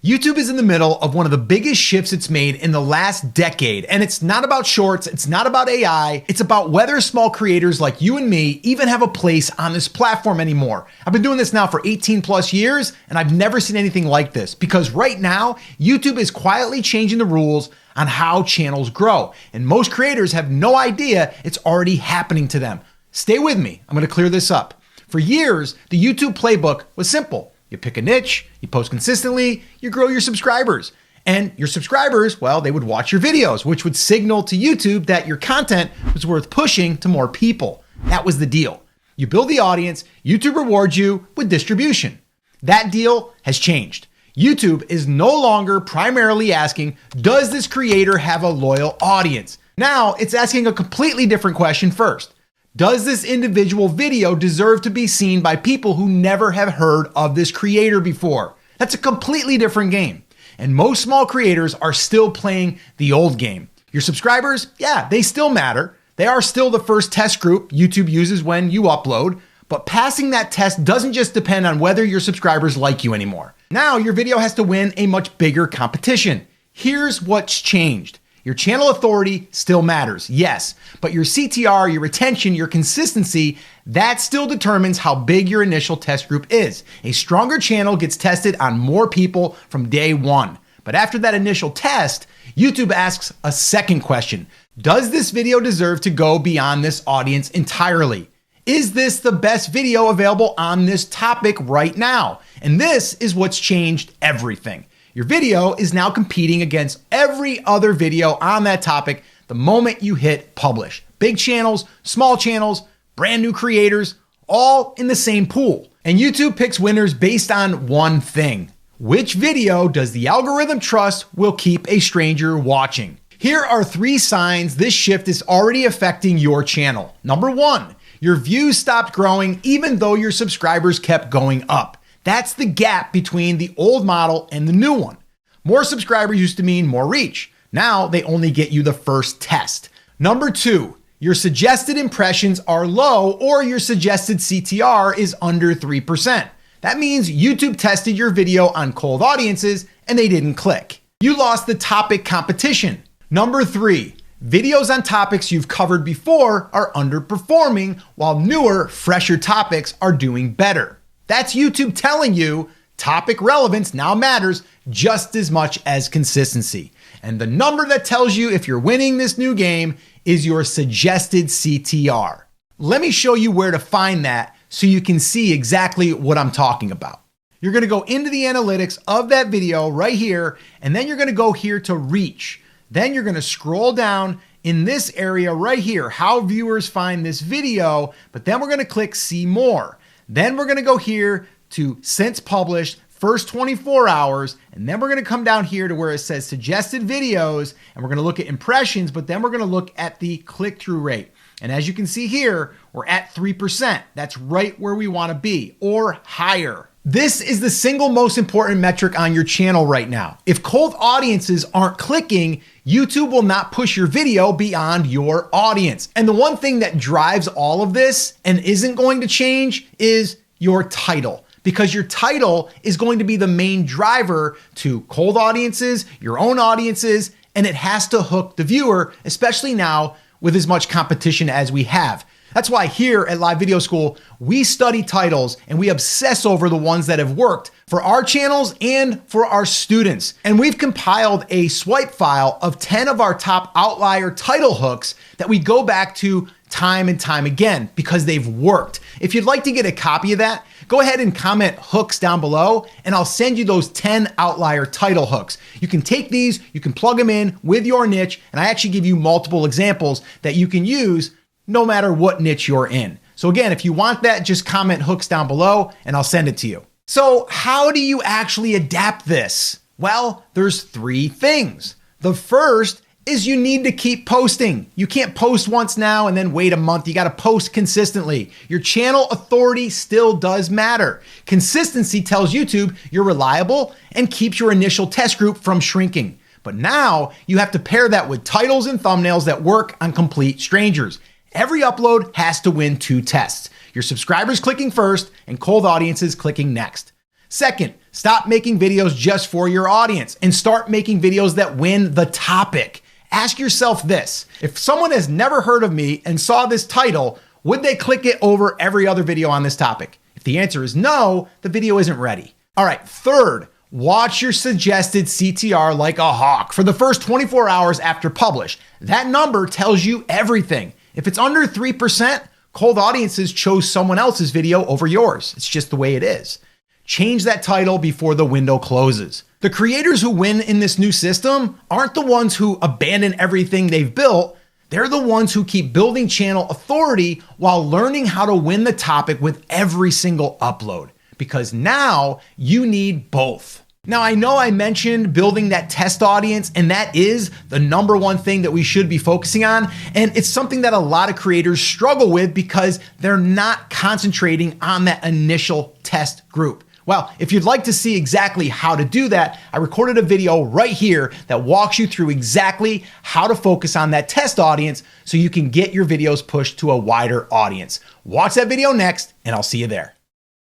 YouTube is in the middle of one of the biggest shifts it's made in the last decade, and it's not about shorts, it's not about AI, it's about whether small creators like you and me even have a place on this platform anymore. I've been doing this now for 18 plus years, and I've never seen anything like this, because right now, YouTube is quietly changing the rules on how channels grow, and most creators have no idea it's already happening to them. Stay with me, I'm gonna clear this up. For years, the YouTube playbook was simple. You pick a niche, you post consistently, you grow your subscribers. And your subscribers, well, they would watch your videos, which would signal to YouTube that your content was worth pushing to more people. That was the deal. You build the audience, YouTube rewards you with distribution. That deal has changed. YouTube is no longer primarily asking, does this creator have a loyal audience? Now it's asking a completely different question first. Does this individual video deserve to be seen by people who never have heard of this creator before? That's a completely different game. And most small creators are still playing the old game. Your subscribers, yeah, they still matter. They are still the first test group YouTube uses when you upload, but passing that test doesn't just depend on whether your subscribers like you anymore. Now your video has to win a much bigger competition. Here's what's changed. Your channel authority still matters, yes, but your CTR, your retention, your consistency, that still determines how big your initial test group is. A stronger channel gets tested on more people from day one. But after that initial test, YouTube asks a second question. Does this video deserve to go beyond this audience entirely? Is this the best video available on this topic right now? And this is what's changed everything. Your video is now competing against every other video on that topic the moment you hit publish. Big channels, small channels, brand new creators, all in the same pool. And YouTube picks winners based on one thing. Which video does the algorithm trust will keep a stranger watching? Here are 3 signs this shift is already affecting your channel. Number 1, your views stopped growing even though your subscribers kept going up. That's the gap between the old model and the new one. More subscribers used to mean more reach. Now they only get you the first test. Number 2, your suggested impressions are low or your suggested CTR is under 3%. That means YouTube tested your video on cold audiences and they didn't click. You lost the topic competition. Number 3, videos on topics you've covered before are underperforming while newer, fresher topics are doing better. That's YouTube telling you topic relevance now matters just as much as consistency. And the number that tells you if you're winning this new game is your suggested CTR. Let me show you where to find that so you can see exactly what I'm talking about. You're gonna go into the analytics of that video right here, and then you're gonna go here to reach. Then you're gonna scroll down in this area right here, how viewers find this video, but then we're gonna click see more. Then we're gonna go here to since published, first 24 hours, and then we're gonna come down here to where it says suggested videos, and we're gonna look at impressions, but then we're gonna look at the click-through rate. And as you can see here, we're at 3%. That's right where we wanna be, or higher. This is the single most important metric on your channel right now. If cold audiences aren't clicking, YouTube will not push your video beyond your audience. And the one thing that drives all of this and isn't going to change is your title, because your title is going to be the main driver to cold audiences, your own audiences, and it has to hook the viewer, especially now with as much competition as we have. That's why here at Live Video School, we study titles and we obsess over the ones that have worked for our channels and for our students. And we've compiled a swipe file of 10 of our top outlier title hooks that we go back to time and time again because they've worked. If you'd like to get a copy of that, go ahead and comment hooks down below and I'll send you those 10 outlier title hooks. You can take these, you can plug them in with your niche, and I actually give you multiple examples that you can use no matter what niche you're in. So again, if you want that, just comment hooks down below and I'll send it to you. So how do you actually adapt this? Well, there's 3 things. The first is you need to keep posting. You can't post once now and then wait a month. You got to post consistently. Your channel authority still does matter. Consistency tells YouTube you're reliable and keeps your initial test group from shrinking. But now you have to pair that with titles and thumbnails that work on complete strangers. Every upload has to win 2 tests. Your subscribers clicking first and cold audiences clicking next. Second, stop making videos just for your audience and start making videos that win the topic. Ask yourself this: if someone has never heard of me and saw this title, would they click it over every other video on this topic? If the answer is no, the video isn't ready. All right, third, watch your suggested CTR like a hawk for the first 24 hours after publish. That number tells you everything. If it's under 3%, cold audiences chose someone else's video over yours. It's just the way it is. Change that title before the window closes. The creators who win in this new system aren't the ones who abandon everything they've built. They're the ones who keep building channel authority while learning how to win the topic with every single upload, because now you need both. Now, I know I mentioned building that test audience, and that is the number one thing that we should be focusing on. And it's something that a lot of creators struggle with because they're not concentrating on that initial test group. Well, if you'd like to see exactly how to do that, I recorded a video right here that walks you through exactly how to focus on that test audience so you can get your videos pushed to a wider audience. Watch that video next, and I'll see you there.